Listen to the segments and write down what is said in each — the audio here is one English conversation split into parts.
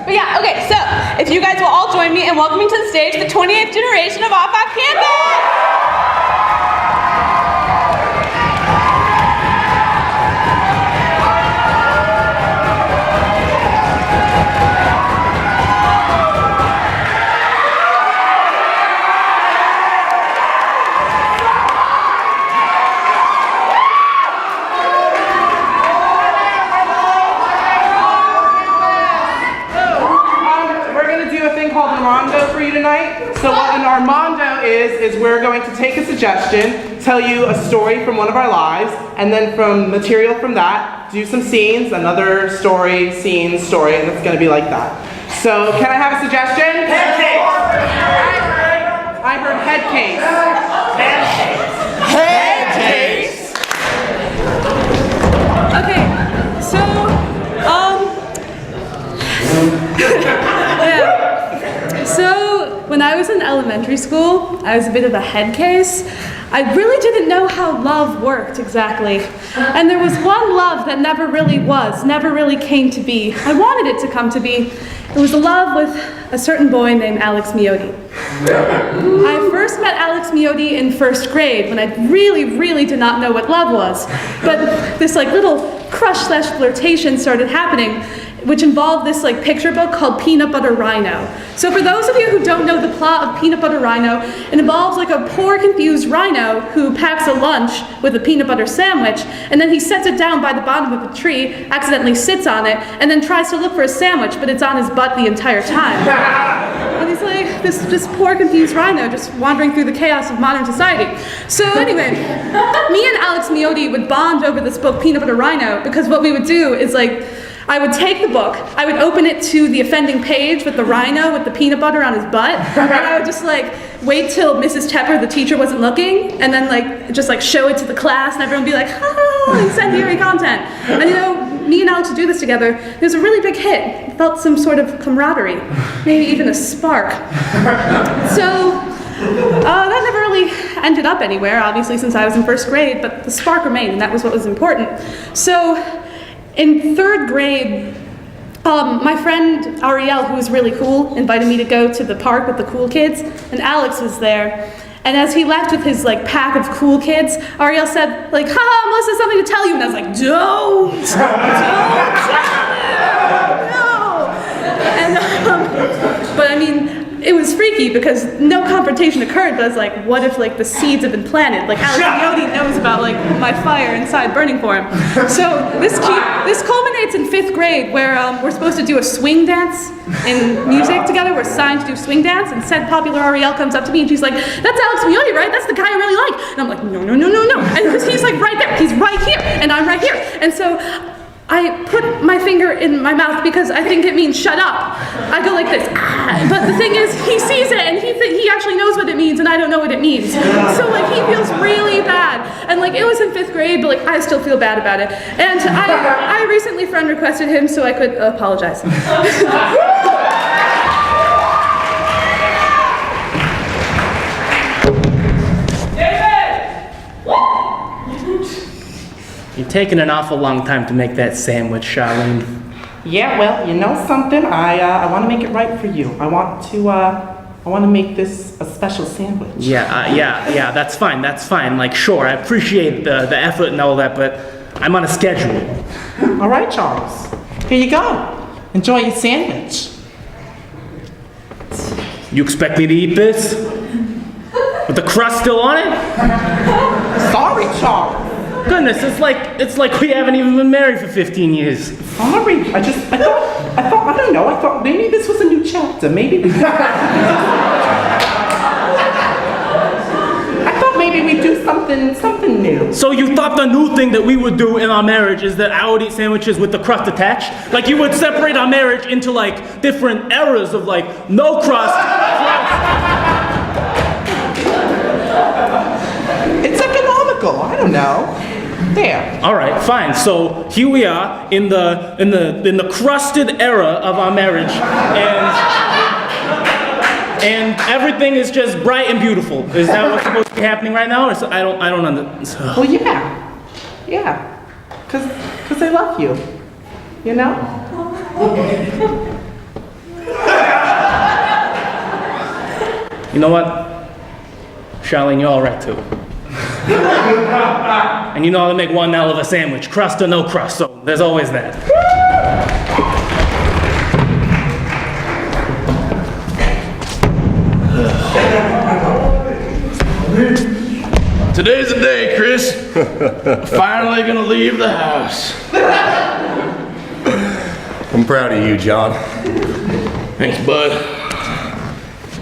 But yeah, okay, so if you guys will all join me in welcoming to the stage the 28th generation of Off-Off Campus! Called Armando for you tonight. So what an Armando is we're going to take a suggestion, tell you a story from one of our lives, and then from material from that, do some scenes, another story, scene, story, and it's going to be like that. So can I have a suggestion? Head case. I heard head case. Head case. Okay, so, yeah. So, when I was in elementary school, I was a bit of a head case. I really didn't know how love worked exactly. And there was one love that never really came to be. I wanted it to come to be. It was a love with a certain boy named Alex Miotti. I first met Alex Miotti in first grade when I really did not know what love was. But this little crush/flirtation started happening, which involved this picture book called Peanut Butter Rhino. So for those of you who don't know the plot of Peanut Butter Rhino, it involves a poor confused rhino who packs a lunch with a peanut butter sandwich, and then he sets it down by the bottom of a tree, accidentally sits on it, and then tries to look for a sandwich, but it's on his butt the entire time. And he's this poor confused rhino just wandering through the chaos of modern society. So anyway, me and Alex Miotti would bond over this book, Peanut Butter Rhino, because what we would do is I would take the book, I would open it to the offending page with the rhino with the peanut butter on his butt, and I would just wait till Mrs. Tepper, the teacher, wasn't looking, and then just show it to the class, and everyone would be like, ha, incendiary content. And me and Alex would do this together. It was a really big hit. It felt some sort of camaraderie, maybe even a spark. So, that never really ended up anywhere, obviously, since I was in first grade, but the spark remained, and that was what was important. So, in third grade, my friend Ariel, who was really cool, invited me to go to the park with the cool kids, and Alex was there. And as he left with his pack of cool kids, Ariel said, haha, Melissa, something to tell you. And I was like, don't tell him, no. And, but I mean, it was freaky because no confrontation occurred, but I was like, what if the seeds have been planted? Alex Miotti knows about my fire inside burning for him. So this culminates in 5th grade where we're supposed to do a swing dance in music together. We're assigned to do swing dance, and said popular Ariel comes up to me and she's like, that's Alex Miotti, right? That's the guy I really like. And I'm like, no. And because he's right there, he's right here, and I'm right here. And so I put my finger in my mouth because I think it means shut up. I go like this, ah. But the thing is, he sees it and he actually knows what it means, and I don't know what it means. So he feels really bad. And it was in 5th grade, but I still feel bad about it. And I recently friend requested him so I could apologize. You're taking an awful long time to make that sandwich, Charlene. Yeah, well, you know something? I want to make it right for you. I want to make this a special sandwich. Yeah, that's fine. Sure, I appreciate the effort and all that, but I'm on a schedule. All right, Charles. Here you go. Enjoy your sandwich. You expect me to eat this? With the crust still on it? Sorry, Charles. Goodness, it's like we haven't even been married for 15 years. Sorry, I don't know, I thought maybe this was a new chapter, maybe we we'd do something new. So you thought the new thing that we would do in our marriage is that I would eat sandwiches with the crust attached? You would separate our marriage into different eras of no crust. It's economical, I don't know. There. All right, fine. So here we are in the crusted era of our marriage, and everything is just bright and beautiful. Is that what's supposed to be happening right now? Or so, I don't understand. Well, yeah, because I love you. You know. You know what? Charlene, you're all right too. And you know how to make one hell of a sandwich, crust or no crust, so there's always that. Today's the day, Chris. Finally gonna leave the house. I'm proud of you, John. Thanks, bud.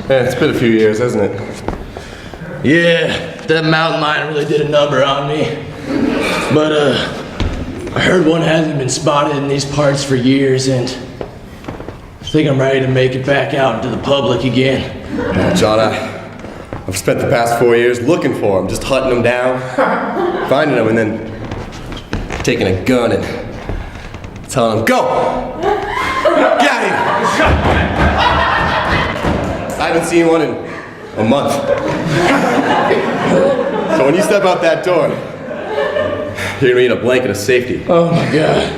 Yeah, it's been a few years, hasn't it? Yeah, that mountain lion really did a number on me. But I heard one hasn't been spotted in these parts for years, and I think I'm ready to make it back out into the public again. John, I've spent the past 4 years looking for him, just hunting him down, finding him, and then taking a gun and telling him, go! Get him! I haven't seen one in a month. So when you step out that door, you're gonna need a blanket of safety. Oh my God.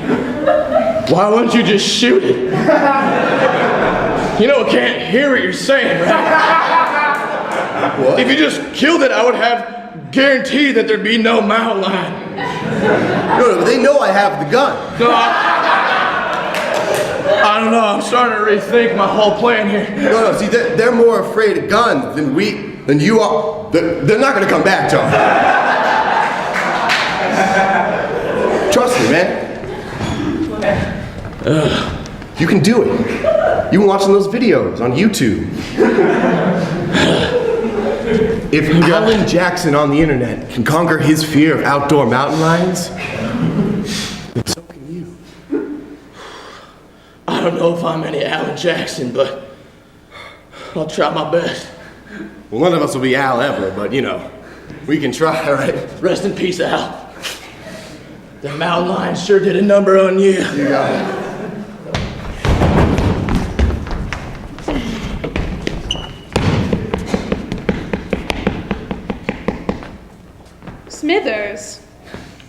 Why wouldn't you just shoot it? You know I can't hear what you're saying, right? What? If you just killed it, I would have guaranteed that there'd be no mountain lion. No, but they know I have the gun. No, I don't know. I'm starting to rethink my whole plan here. No, see, they're more afraid of guns than you are. They're not gonna come back, John. Trust me, man. You can do it. You've been watching those videos on YouTube. If Alan Jackson on the internet can conquer his fear of outdoor mountain lions, then so can you. I don't know if I'm any Alan Jackson, but I'll try my best. Well, none of us will be Al ever, but you know, we can try, right? Rest in peace, Al. The mountain lion sure did a number on you. You got it. Smithers,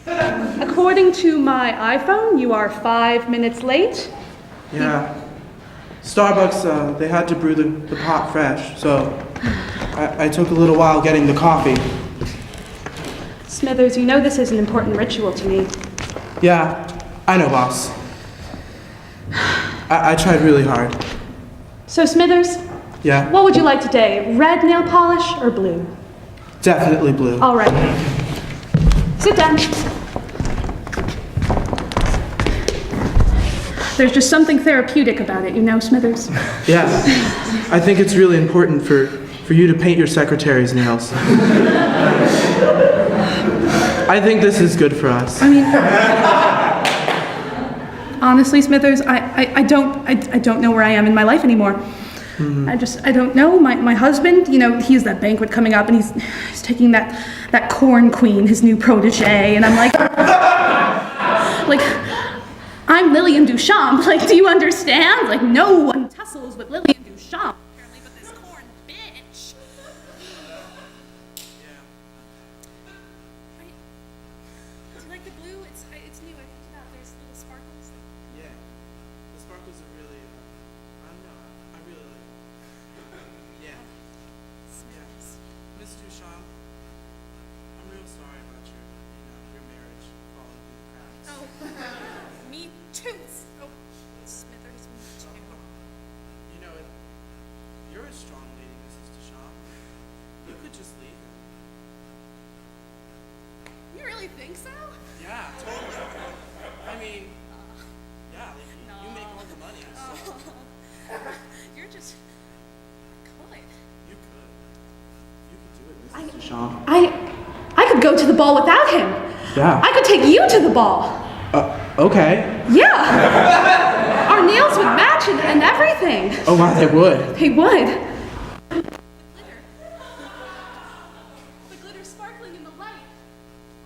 according to my iPhone, you are 5 minutes late. Yeah. Starbucks, they had to brew the pot fresh, so I took a little while getting the coffee. Smithers, you know this is an important ritual to me. Yeah, I know, boss. I tried really hard. So, Smithers, Yeah, what would you like today? Red nail polish or blue? definitely blue. All right. Sit down. There's just something therapeutic about it, you know, Smithers? Yeah, I think it's really important for you to paint your secretary's nails. I think this is good for us. I mean, honestly, Smithers, I don't know where I am in my life anymore. I don't know. My husband, you know, he has that banquet coming up, and he's taking that corn queen, his new protege, and I'm like, I'm Lillian Duchamp. Like, do you understand? Like, no one tussles with Lillian Duchamp. Apparently, but this corn bitch. Right. Do you like the blue? It's new. I picked it out. There's little sparkles. Yeah, the sparkles are really, I don't know, I really like it. Yeah. Smithers. Miss Duchamp, I'm real sorry about your marriage falling through the cracks. Oh, me too. Oh, Smithers, me too. You know, you're a strong lady, Mrs. Duchamp. You could just leave. You really think so? Yeah, totally. I mean, yeah, you make all the money, so You're just could. you could. You could do it, Mrs. Duchamp. I could go to the ball without him. Yeah. I could take you to the ball. Okay. Yeah. Our nails would match and everything. Oh, wow, they would. They would. The glitter sparkling in the light. I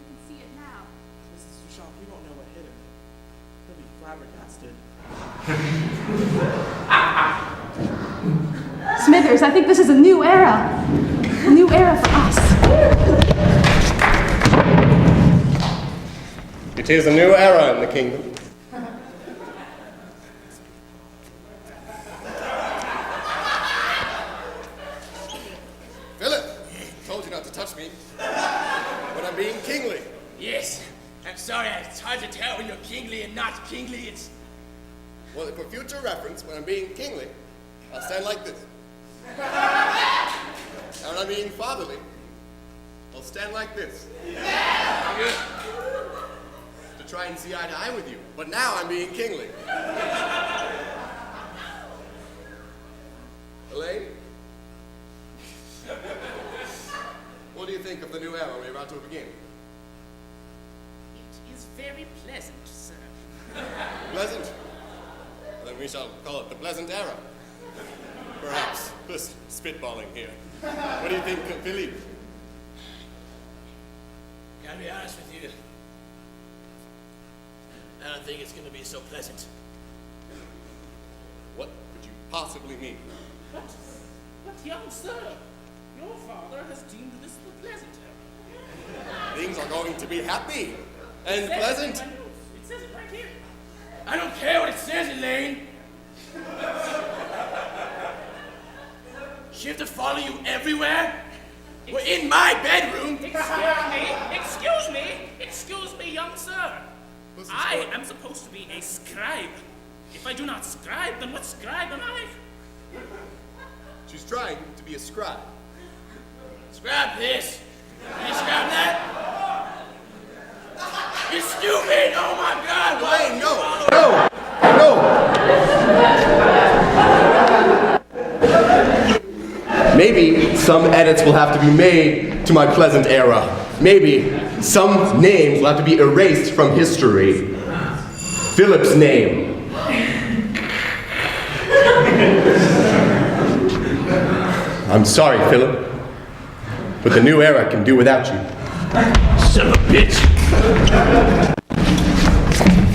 can see it now. Mrs. Duchamp, you don't know what hit him. He'll be flabbergasted. Smithers, I think this is a new era. A new era for us. It is a new era in the kingdom. kingly, it's... Well, for future reference, when I'm being kingly, I'll stand like this. And when I'm being fatherly, I'll stand like this. To try and see eye to eye with you. But now I'm being kingly. Elaine? What do you think of the new era we're about to begin? It is very pleasant, sir. Pleasant? Then we shall call it the pleasant era. Perhaps. Just spitballing here. What do you think, Philippe? Gotta be honest with you. I don't think it's gonna be so pleasant. What could you possibly mean? But young sir, your father has deemed this the pleasant era. Things are going to be happy and It says pleasant. it in my notes. It says it right here. I don't care what it says, Elaine. She have to follow you everywhere? We're in my bedroom. Excuse me, young sir. I am supposed to be a scribe. If I do not scribe, then what scribe am I? She's trying to be a scribe. Scrap this. Can you scrap that? You're stupid. Oh my God. Elaine, no! Maybe some edits will have to be made to my pleasant era. Maybe some names will have to be erased from history. Philip's name. I'm sorry, Philip, but the new era can do without you. Son of a bitch.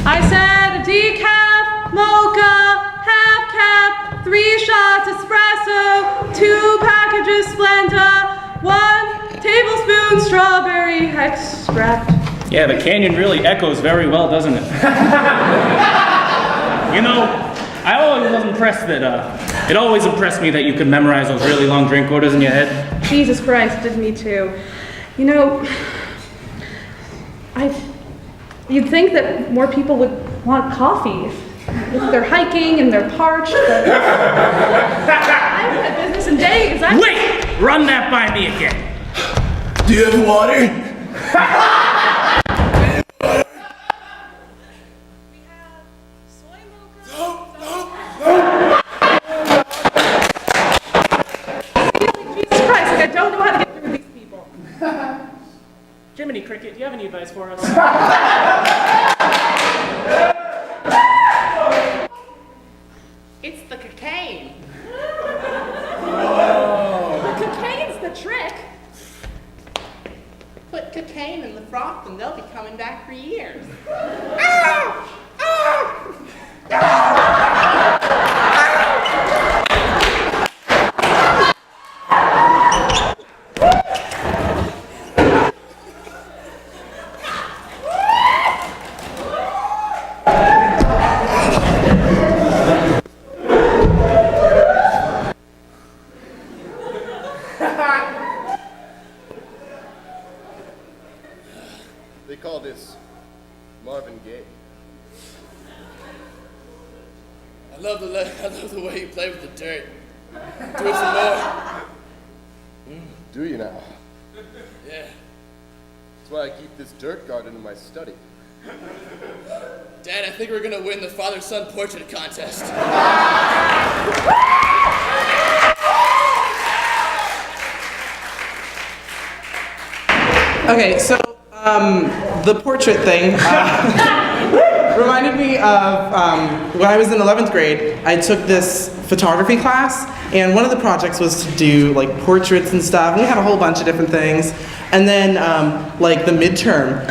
I said decaf, mocha, half cap, 3 shots espresso, 2 packages Splenda, 1 tablespoon strawberry extract. Yeah, the canyon really echoes very well, doesn't it? You know, I always was impressed that, it always impressed me that you could memorize those really long drink orders in your head. Jesus Christ, did me too. You know, you'd think that more people would want coffee if they're hiking and they're parched, but I haven't had business in days. Wait! Run that by me again. Do you have water? We have soy mocha. Jesus Christ, like I don't know how to get through these people. Jiminy Cricket, do you have any advice for us? It's the cocaine. The cocaine's the trick. Put cocaine in the froth and they'll be coming back for years. They call this Marvin Gaye. I love the way you play with the dirt. Do it some more. Do you now? Yeah. That's why I keep this dirt garden in my study. Dad, I think we're gonna win the father-son portrait contest. Okay, so the portrait thing reminded me of when I was in 11th grade. I took this photography class, and one of the projects was to do like portraits and stuff. And we had a whole bunch of different things. And then like the midterm,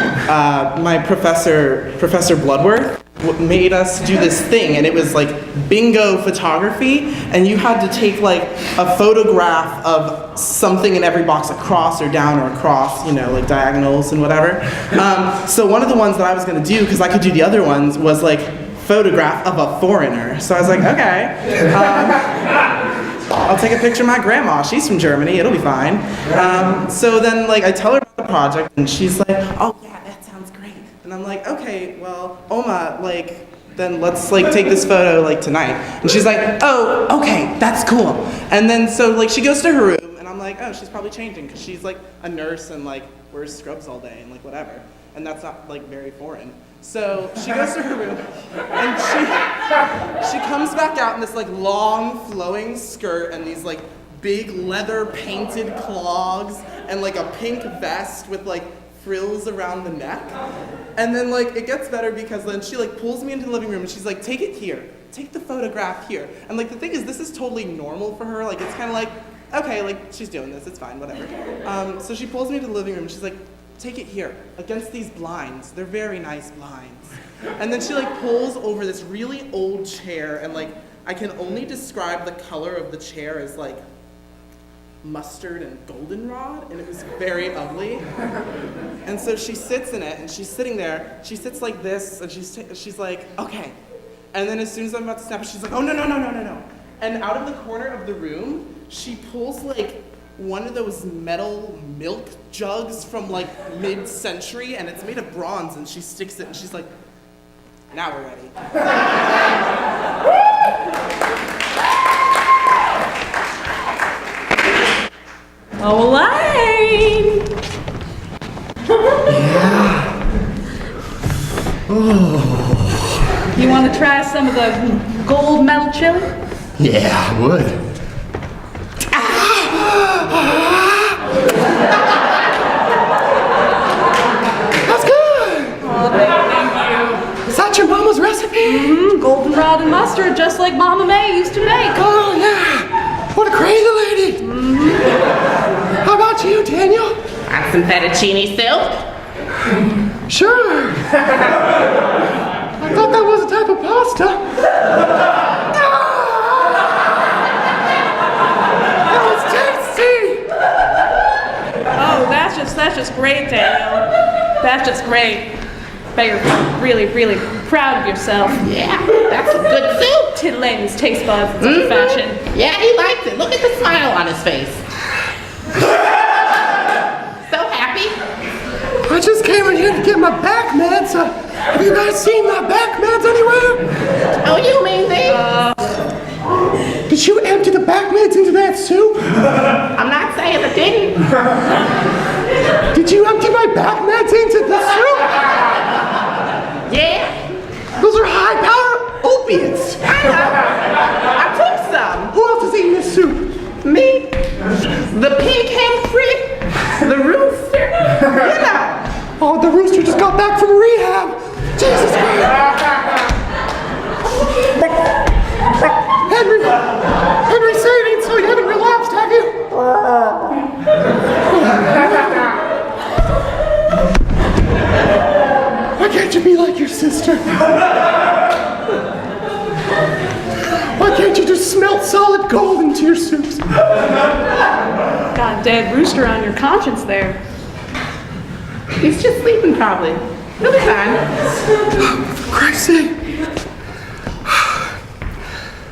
my Professor Bloodworth, made us do this thing, and it was like bingo photography, and you had to take like a photograph of something in every box, across or down or across, you know, like diagonals and whatever. So one of the ones that I was going to do, because I could do the other ones, was like photograph of a foreigner. So I was like, okay, I'll take a picture of my grandma. She's from Germany. It'll be fine. So then like I tell her about the project, and she's like, oh yeah, that sounds great. And I'm like, okay, well, Oma, like, then let's like take this photo like tonight. And she's like, oh, okay, that's cool. And then so like she goes to her room and I'm like, oh, she's probably changing because she's like a nurse and like wears scrubs all day and like whatever. And that's not like very foreign. So she goes to her room and she comes back out in this like long flowing skirt and these like big leather painted clogs and like a pink vest with like frills around the neck. And then like it gets better because then she like pulls me into the living room and she's like, take it here, take the photograph here. And like the thing is, this is totally normal for her. Like it's kind of like, okay, like she's doing this, it's fine, whatever. So she pulls me into the living room and she's like, take it here, against these blinds. They're very nice blinds. And then she like pulls over this really old chair and like I can only describe the color of the chair as like mustard and goldenrod, and it was very ugly. And so she sits in it, and she's sitting there, she sits like this, and she's like, okay. And then as soon as I'm about to snap it, she's like, oh, no, no, no, no, no, no. And out of the corner of the room, she pulls like one of those metal milk jugs from like mid-century, and it's made of bronze, and she sticks it, and she's like, now we're ready. Oh, Elaine! Yeah. Oh. You want to try some of the gold medal chili? Yeah, I would. That's good. Oh, thank you. Is that your mama's recipe? Mm-hmm. Goldenrod and mustard, just like Mama May used to make. Oh, yeah. What a crazy lady. How about you, Daniel? Want some fettuccine soup? Sure. I thought that was a type of pasta. That was tasty. Oh, that's just great, Daniel. That's just great. Bet you're really, really proud of yourself. Yeah, that's a good soup. Titillating his taste buds in such a fashion. Yeah, he liked it. Look at the smile on his face. So happy. I just came in here to get my back meds. Have you guys seen my back meds anywhere? Oh, you mean these? Did you empty the back meds into that soup? I'm not saying I didn't. Did you empty my back meds into the soup? Yeah, Those are high-power opiates. I know. I took some. Who else is eating this soup? Me, the pink hen free, the rooster, you know. Oh, the rooster just got back from rehab. Jesus Christ. Henry, say it ain't so you haven't relapsed, have you? Why can't you be like your sister? Why can't you just smelt solid gold into your soups? Got a dead rooster on your conscience there. He's just sleeping probably. He'll be fine. For Christ's sake.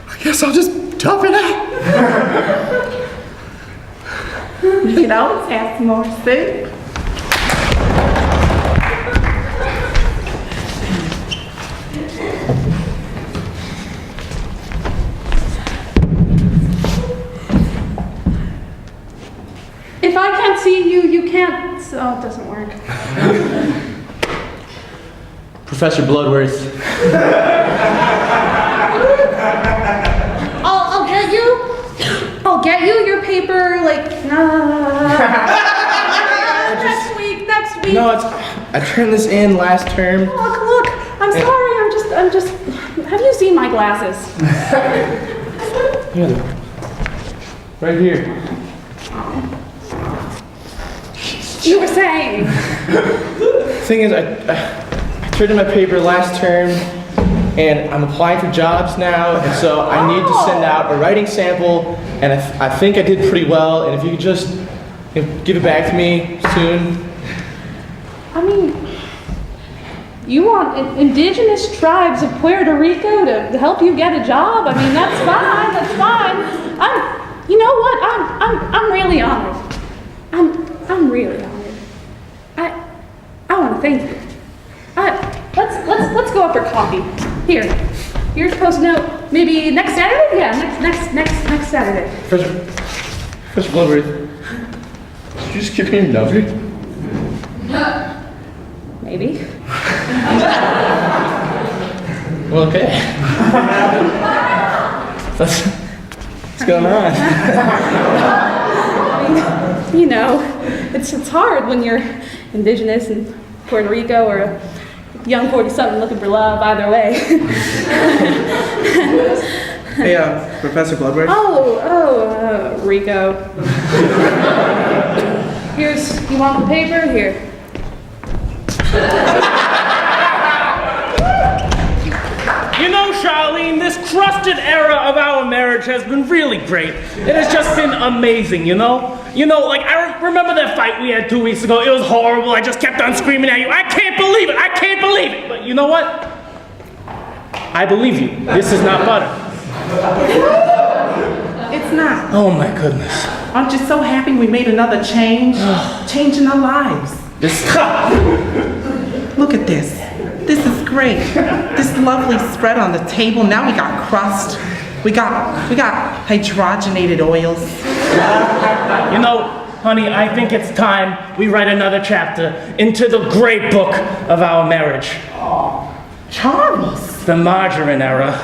I guess I'll just tough it out. You can always have some more soup. If I can't see you, you can't. So it doesn't work. Professor Bloodworth. I'll get you. I'll get you your paper like next week. No, I turned this in last term. Look. I'm sorry. I'm just. Have you seen my glasses? Yeah, right here. You were saying. Thing is, I turned in my paper last term, and I'm applying for jobs now, and so I need to send out a writing sample, and I think I did pretty well, and if you could just give it back to me soon. I mean, you want indigenous tribes of Puerto Rico to help you get a job? I mean, that's fine. That's fine. You know what? I'm really honored. I'm really honored. I want to thank you. Let's go out for coffee. Here. You're supposed to know maybe next Saturday? Yeah, next Saturday. Professor Glover, did you just give me your number? Maybe. Well, okay. What's going on? You know, it's hard when you're indigenous in Puerto Rico or a young 40-something looking for love, either way. Hey, Professor Bloodworth. Rico. You want the paper? Here. You know, Charlene, this crusted era of our marriage has been really great. It has just been amazing, you know? Like, I remember that fight we had 2 weeks ago. It was horrible. I just kept on screaming at you. I can't believe it. I can't believe it. But you know what? I believe you. This is not butter. It's not. Oh, my goodness. Aren't you so happy we made another change? Changing our lives. Look at this. This is great. This lovely spread on the table. Now we got crust. We got hydrogenated oils. You know, honey, I think it's time we write another chapter into the great book of our marriage. Charles. The margarine era.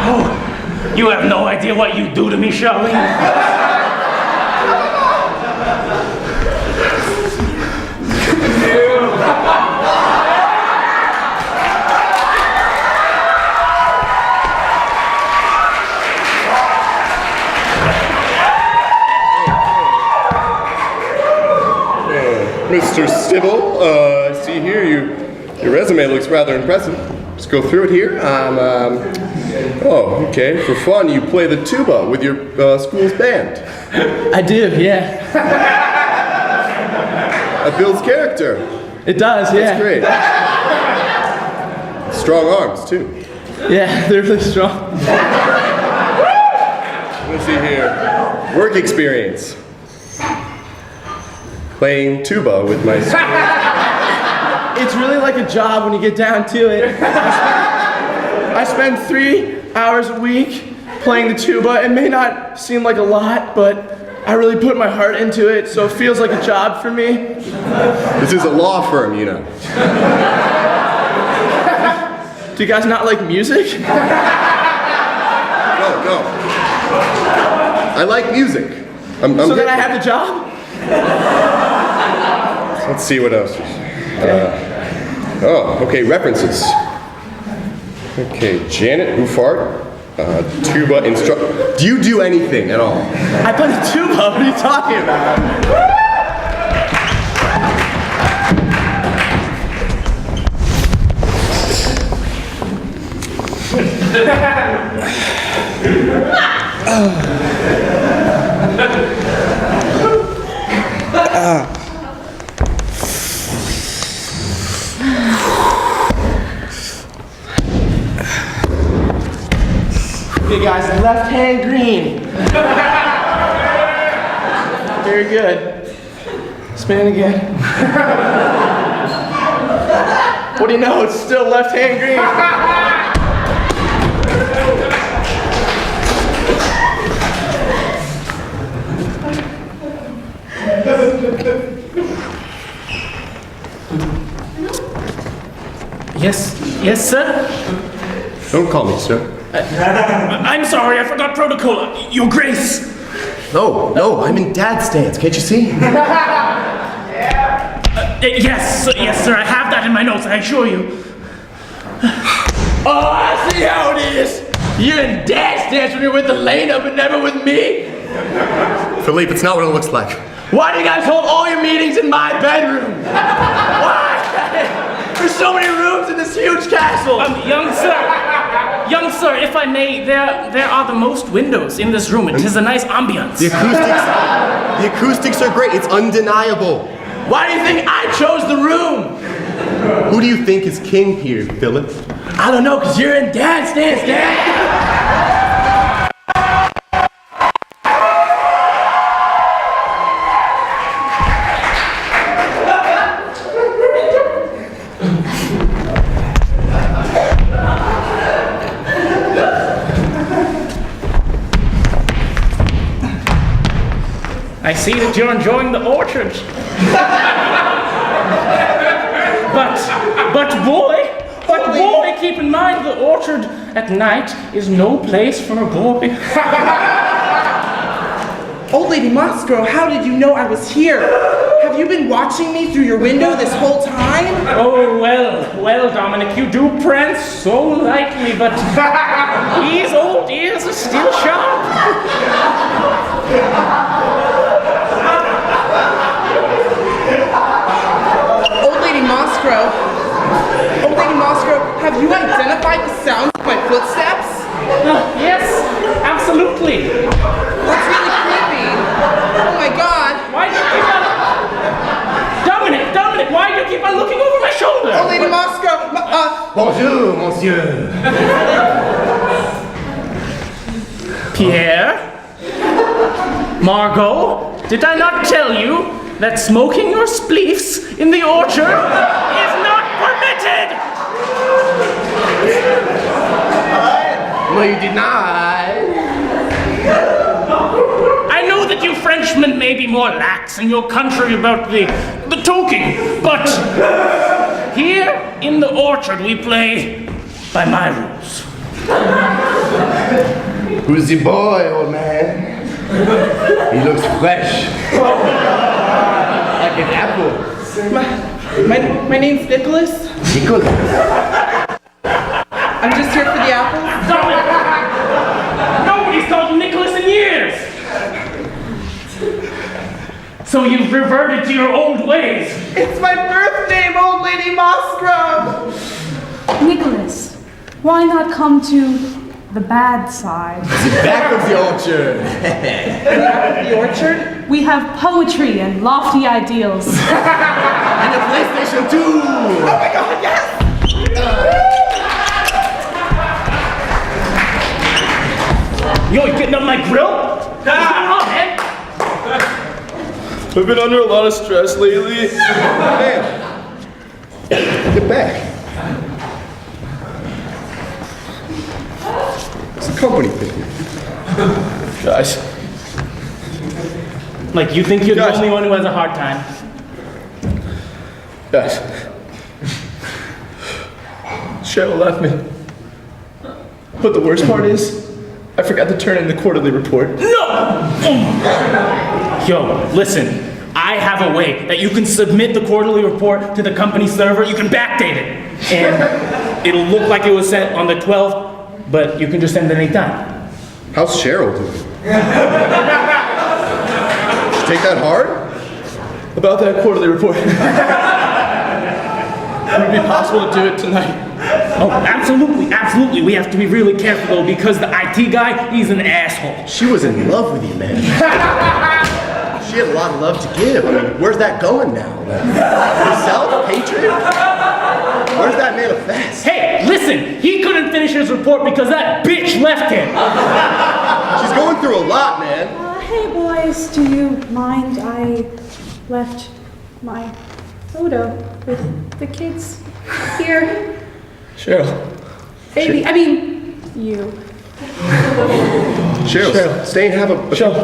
Oh, you have no idea what you do to me, Charlene. Mr. Stibble, I see here your resume looks rather impressive. Let's go through it here. Okay. For fun, you play the tuba with your school's band. I do, yeah. That builds character. It does, yeah. That's great. Strong arms, too. Yeah, they're really strong. Let's see here. Work experience. Playing tuba with my school. It's really like a job when you get down to it. I spend 3 hours a week playing the tuba. It may not seem like a lot, but I really put my heart into it, so it feels like a job for me. This is a law firm, you know. Do you guys not like music? No. I like music. So then I have the job? Let's see what else. Okay, references. Okay, Janet Buffard, tuba instructor. Do you do anything at all? I play the tuba, what are you talking about? Okay guys, left hand green. Very good. Spin again. What do you know, it's still left hand green. Yes, sir? Don't call me sir. I'm sorry, I forgot protocol. Your Grace. No, I'm in Dad's stance, can't you see? Yes, sir, I have that in my notes, I assure you. Oh, I see how it is. You're in Dad's stance when you're with the lane-up and never with me. Philippe, it's not what it looks like. Why do you guys hold all your meetings in my bedroom? Why? There's so many rooms in this huge castle. Young sir, if I may, there are the most windows in this room. It is a nice ambience. The acoustics are great. It's undeniable. Why do you think I chose the room? Who do you think is king here, Philip? I don't know, because you're in Dad's stance, Dad. see that you're enjoying the orchard. But boy, keep in mind the orchard at night is no place for a boy. Old Lady Moscow, how did you know I was here? Have you been watching me through your window this whole time? Oh, well, Dominic, you do prance so lightly, but these old ears are still sharp. Old Lady Moscow, have you identified the sound of my footsteps? Yes, absolutely. That's really creepy. Oh my God. Why do you keep on... Dominic, why do you keep on looking over my shoulder? Old Lady Moscow, Bonjour, monsieur. Pierre? Margot, did I not tell you that smoking your spleefs in the orchard is not permitted? No, you did not. I know that you Frenchmen may be more lax in your country about the talking, but here in the orchard we play by my rules. Who's the boy, old man? He looks fresh. Like an apple. my name's Nicholas. Nicholas. I'm just here for the apples. Dominic! Nobody's called Nicholas in years! So you've reverted to your old ways. It's my birth name, Old Lady Moscow. Nicholas, why not come to the bad side? The back of the orchard. The orchard? We have poetry and lofty ideals. And a PlayStation 2. Oh my God, yes! Yo, you getting up my grill? What's going on, man? I've been under a lot of stress lately. Man, get back. It's a company thing. Guys, Like, you think you're the Guys. only one who has a hard time? guys. Cheryl left me. But the worst part is, I forgot to turn in the quarterly report. No! Yo, listen. I have a way that you can submit the quarterly report to the company server. You can backdate it. And it'll look like it was sent on the 12th, but you can just send it anytime. How's Cheryl doing? She take that hard? About that quarterly report. Would it be possible to do it tonight? Oh, absolutely, absolutely. We have to be really careful though, because the IT guy, he's an asshole. She was in love with you, man. She had a lot of love to give. I mean, where's that going now? Herself? Hatred? Where's that manifest? Hey, listen, he couldn't finish his report because that bitch left him. She's going through a lot, man. Hey boys, do you mind I left my photo with the kids here? Cheryl. Baby, I mean, you. Cheryl, stay and have a... Cheryl.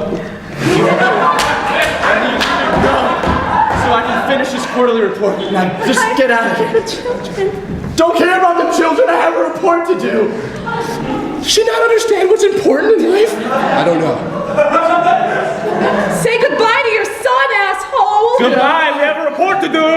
So I can finish this quarterly report. Now, just get out of here. The children. Don't care about the children. I have a report to do. Does she not understand what's important in life? I don't know. Say goodbye to your son, asshole! Goodbye, we have a report to do.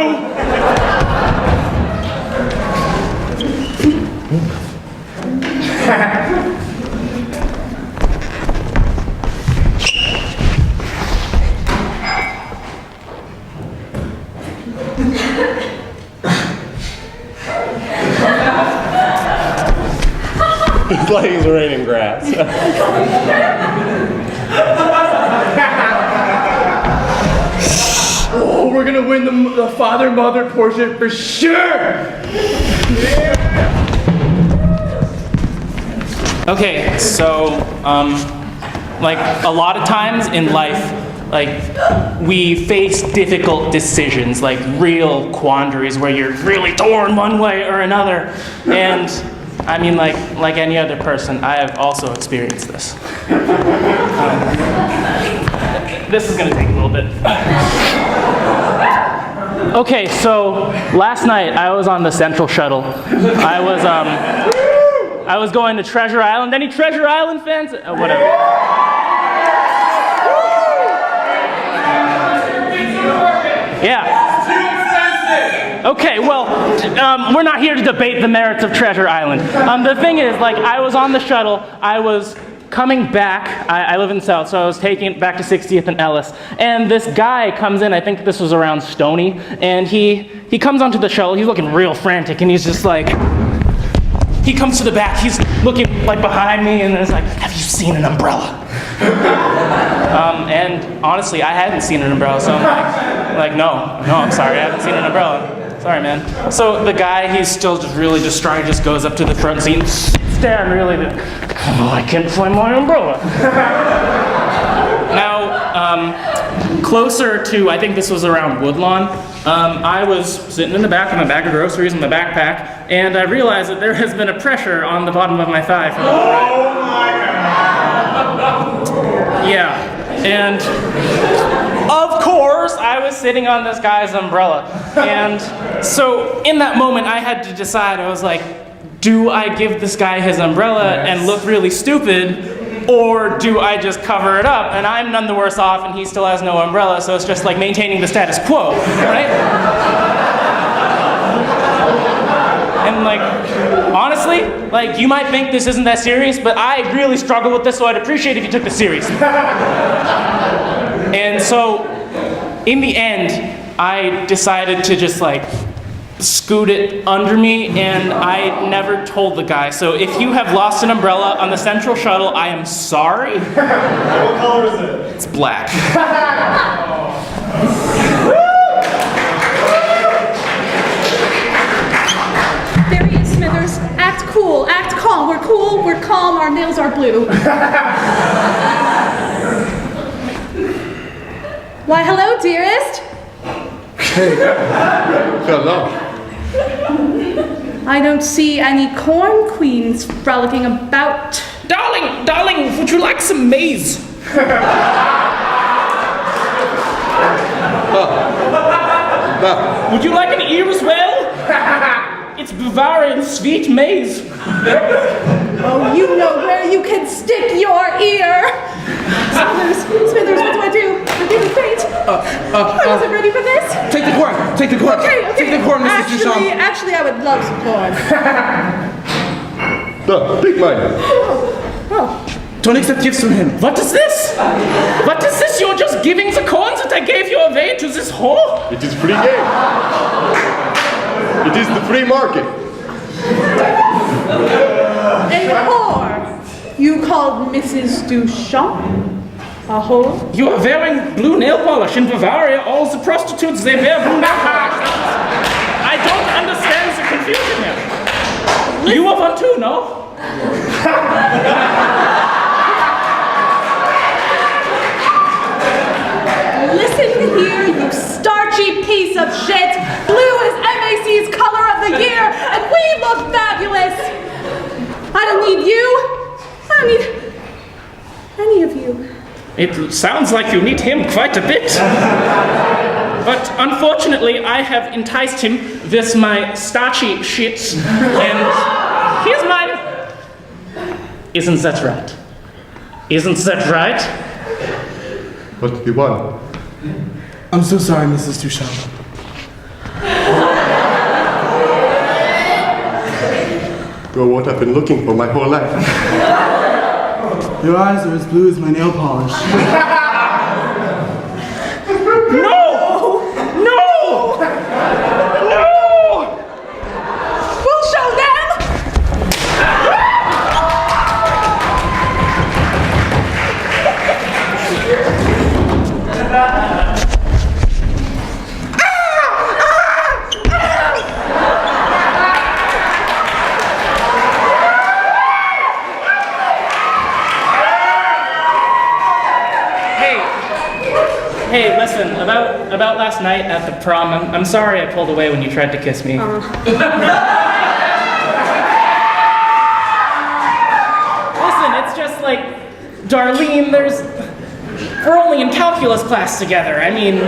It's like it's raining grass. Oh, we're gonna win the father-mother portrait for sure. Okay, so, like, a lot of times in life, like, we face difficult decisions, like real quandaries where you're really torn one way or another. And, I mean, like any other person, I have also experienced this. this is gonna take a little bit. Okay, so last night I was on the Central Shuttle. I was going to Treasure Island. Any Treasure Island fans? Whatever. Yeah. Okay, well, we're not here to debate the merits of Treasure Island. The thing is, like, I was on the shuttle. I was coming back. I live in the South, so I was taking it back to 60th and Ellis. And this guy comes in. I think this was around Stony, and he comes onto the shuttle. He's looking real frantic, and he's just like. He comes to the back, he's looking like behind me, and it's like, have you seen an umbrella? And honestly, I hadn't seen an umbrella, so I'm like, no, I'm sorry, I haven't seen an umbrella. Sorry, man. So the guy, he's still just really distraught, he just goes up to the front seat and sits down really, oh, I can't find my umbrella. Now, closer to, I think this was around Woodlawn, I was sitting in the back with my bag of groceries and my backpack, and I realized that there has been a pressure on the bottom of my thigh from the ride. Oh my God! Yeah, and of course, I was sitting on this guy's umbrella. And so in that moment, I had to decide, I was like, do I give this guy his umbrella and look really stupid? Or do I just cover it up? And I'm none the worse off, and he still has no umbrella, so it's just like maintaining the status quo, right? And like, honestly, like, you might think this isn't that serious, but I really struggle with this, so I'd appreciate if you took this seriously. And so, in the end, I decided to just like, scoot it under me, and I never told the guy. So if you have lost an umbrella on the Central Shuttle, I am sorry. What color is it? It's black. There he is, Smithers. Act cool, act calm. We're cool, we're calm, our nails are blue. Why, hello, dearest. Hey. Hello. I don't see any corn queens frolicking about. Darling, would you like some maize? Would you like an ear as well? It's Bavarian sweet maize. Oh, you know where you can stick your ear. Smithers, what do I do? I'm getting faint. I wasn't ready for this. Take the corn. Take the corn. Okay. Take the corn, Mrs. Duchamp. Actually, I would love some corn. No, take mine. Oh. Don't accept gifts from him. What is this? What is this? You're just giving the corns that I gave you away to this whore? It is free game. It is the free market. A whore. You called Mrs. Duchamp a whore? You are wearing blue nail polish. In Bavaria, all the prostitutes, they wear blue nail polish. I don't understand the confusion here. You are one too, no? Listen here, you starchy piece of shit. Blue is MAC's color of the year, and we look fabulous. I don't need you. I don't need any of you. It sounds like you need him quite a bit. But unfortunately, I have enticed him with my starchy shits, and here's mine. Isn't that right? Isn't that right? What do you want? I'm so sorry, Mrs. Duchamp. You're what I've been looking for my whole life. Your eyes are as blue as my nail polish. We'll show them. Hey, listen, about last night at the prom, I'm sorry I pulled away when you tried to kiss me. Listen, it's just like, Darlene, we're only in calculus class together. I mean,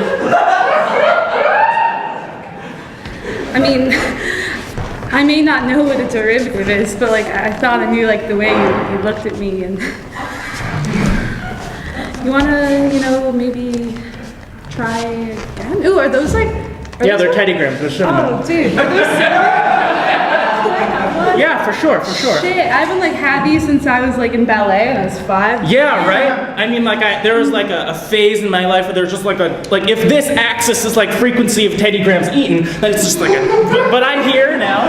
I may not know what a derivative is, but like I thought I knew like the way you looked at me, and you wanna, maybe try again? Ooh, are those like? Yeah, they're teddygrams. They're showing them. Oh, dude, are those similar? Yeah, for sure. Shit, I haven't like had these since I was like in ballet when I was 5. yeah, right? I mean, like, there was like a phase in my life where there's just like if this axis is like frequency of teddygrams eaten, then it's just like but I'm here now.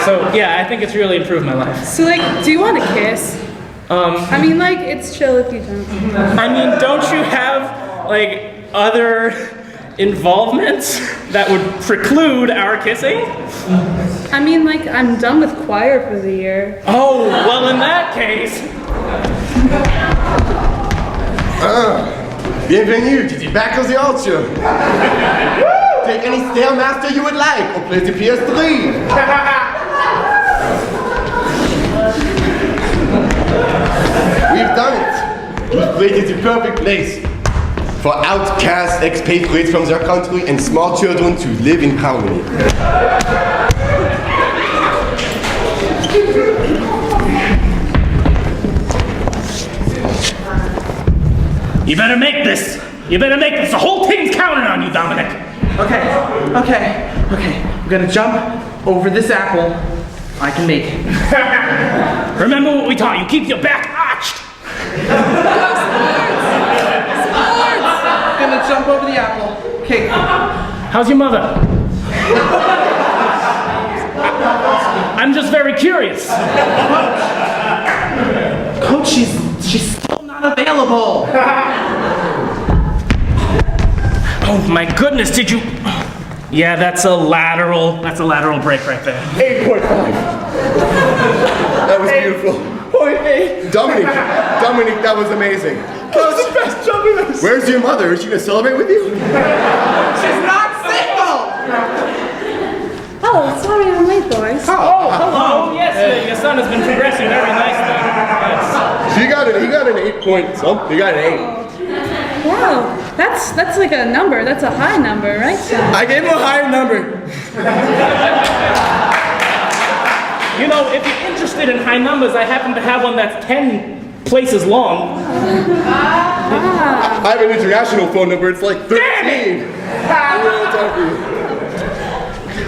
So, yeah, I think it's really improved my life. So like, do you want a kiss? Like it's chill if you don't. I mean, don't you have, like, other involvements that would preclude our kissing? Like I'm done with choir for the year. Oh, well, in that case. Bienvenue to the back of the altar. Take any stairmaster you would like, or play the PS3. We've done it. We've created the perfect place for outcast expatriates from their country and small children to live in harmony. You better make this. The whole team's counting on you, Dominic. Okay. I'm gonna jump over this apple. I can make it. Remember what we taught you. Keep your back arched. I'm gonna jump over the apple. Okay. How's your mother? I'm just very curious. Coach, she's still not available. Oh my goodness, did you? Yeah, that's a lateral break right there. 8.5. That was beautiful. 0.8. Dominic, that was amazing. That was the best jump ever. Where's your mother? Is she gonna celebrate with you? She's not single. Oh, sorry I'm late, boys. Oh, hello. Yes, your son has been progressing very nicely. Yes. He got an 8 point something. He got an 8. Wow, that's like a number. That's a high number, right? I gave him a higher number. If you're interested in high numbers, I happen to have one that's 10 places long. I have an international phone number. It's like 13.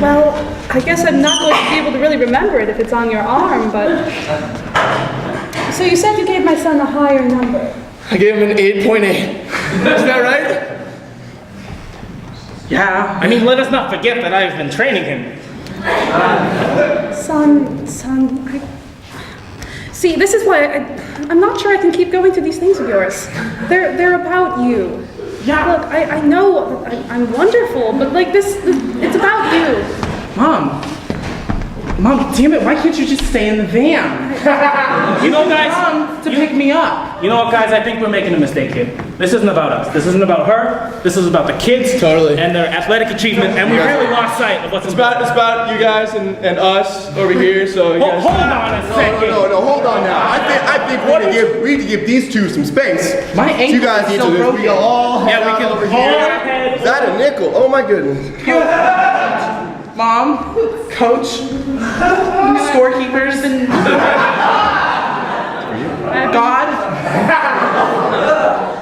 Well, I guess I'm not going to be able to really remember it if it's on your arm, but... So you said you gave my son a higher number. I gave him an 8.8. Is that right? Yeah. I mean, let us not forget that I've been training him. Son, See, this is why I'm not sure I can keep going to these things of yours. They're about you. Yeah. Look, I know I'm wonderful, but like it's about you. Mom, damn it, why can't you just stay in the van? Guys, Mom, to pick me up. you know what, guys? I think we're making a mistake here. This isn't about us. This isn't about her. This is about the kids. Totally. And their athletic achievement, and we really lost sight of what's about. It's about you guys and us over here, so you guys... Hold on a second. No, hold on now. I think we need to give these two some space. My ankle You guys is need still to broken. we all Yeah, head we out can over hold here. our head. Is that a nickel? Oh my goodness. Mom, coach, scorekeepers, and God.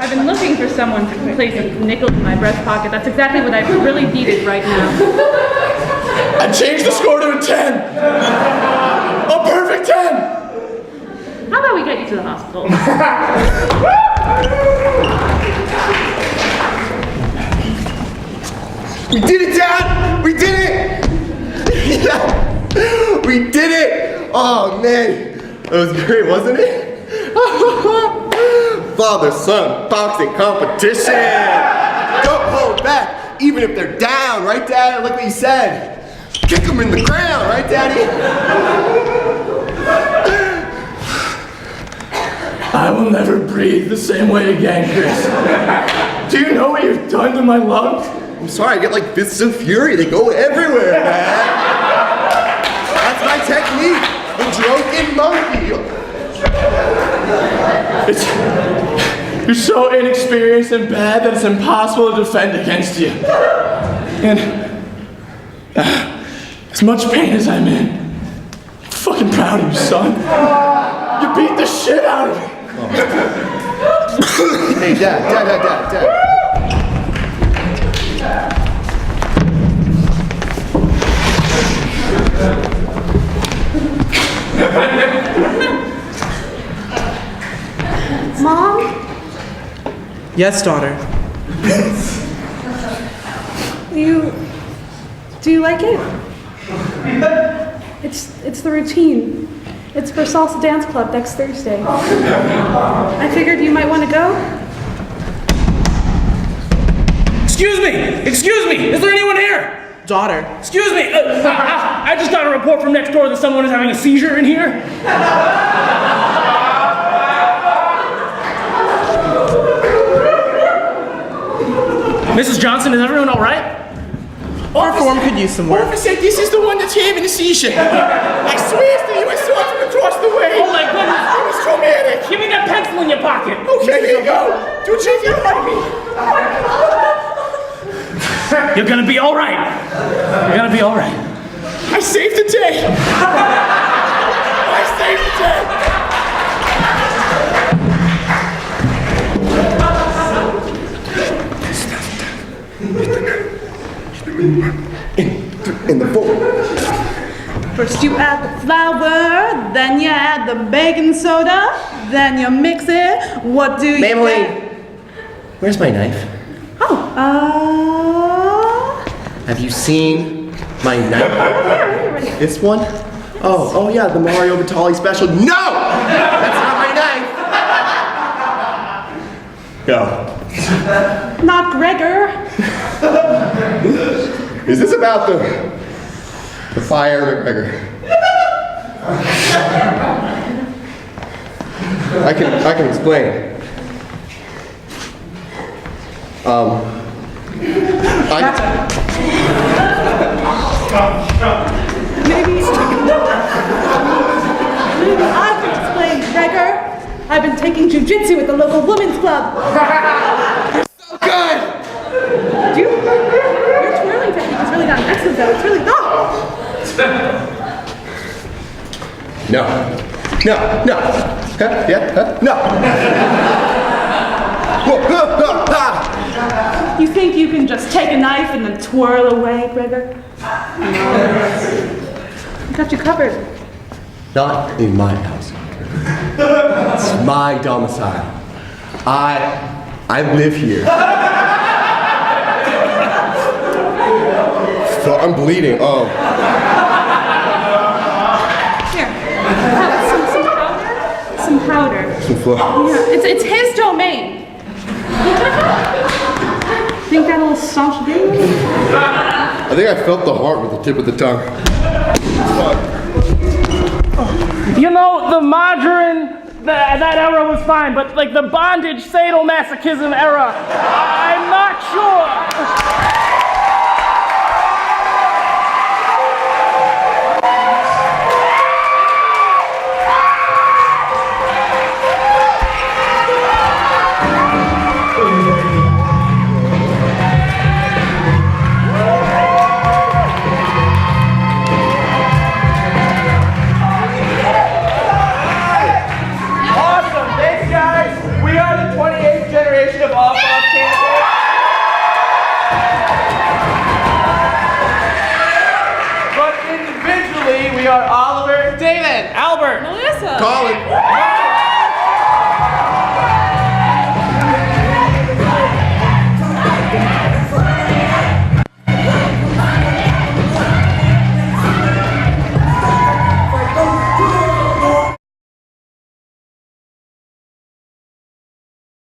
I've been looking for someone to place a nickel in my breast pocket. That's exactly what I really needed right now. I changed the score to a 10! A perfect 10! How about we get you to the hospital? We did it, Dad! We did it! Yeah. We did it! Oh man, that was great, wasn't it? Father-son boxing competition! Don't hold back, even if they're down, right, Dad? Like what you said. Kick them in the ground, right, Daddy? I will never breathe the same way again, Chris. Do you know what you've done to my lungs? I'm sorry, I get like fists of fury. They go everywhere, man. That's my technique. The drunken monkey. You're so inexperienced and bad that it's impossible to defend against you. And as much pain as I'm in, I'm fucking proud of you, son. You beat the shit out of me. Hey, Dad. Mom? Yes, daughter. Do you like it? It's the routine. It's for Salsa Dance Club next Thursday. I figured you might want to go. Excuse me, is there anyone here? Daughter. Excuse me, I just got a report from next door that someone is having a seizure in here. Mrs. Johnson, is everyone all right? Our form could use some work. Officer, this is the one that's having a seizure. I swear to you, I saw it from across the way. Oh my goodness. It was traumatic. Give me that pencil in your pocket. Okay, here you go. Do what you like me. You're gonna be all right. You're gonna be all right. I saved the day. I saved the day. In the bowl. First you add the flour, then you add the baking soda, then you mix it. What do you Maybelline, where's my knife? Have you seen my knife? This one? Oh yeah, the Mario Batali special. No! That's not my knife! Go. Not Gregor. Is this about the fire McGregor? I can explain. Maybe I can explain, Gregor. I've been taking jujitsu at the local women's club. So good! Your twirling technique has really gotten excellent though. It's really No. Huh? Yeah? Huh? No. You think you can just take a knife and then twirl away, Gregor? I got you covered. Not in my house. It's my domicile. I live here. So I'm bleeding. Oh. Here, some powder. Some flour. Yeah, it's his domain. Think that'll staunch the wound? I think I felt the heart with the tip of the tongue. You know, the margarine, that era was fine, but like the bondage, sadomasochism era, I'm not sure. We are Oliver, David, Melissa. Collin.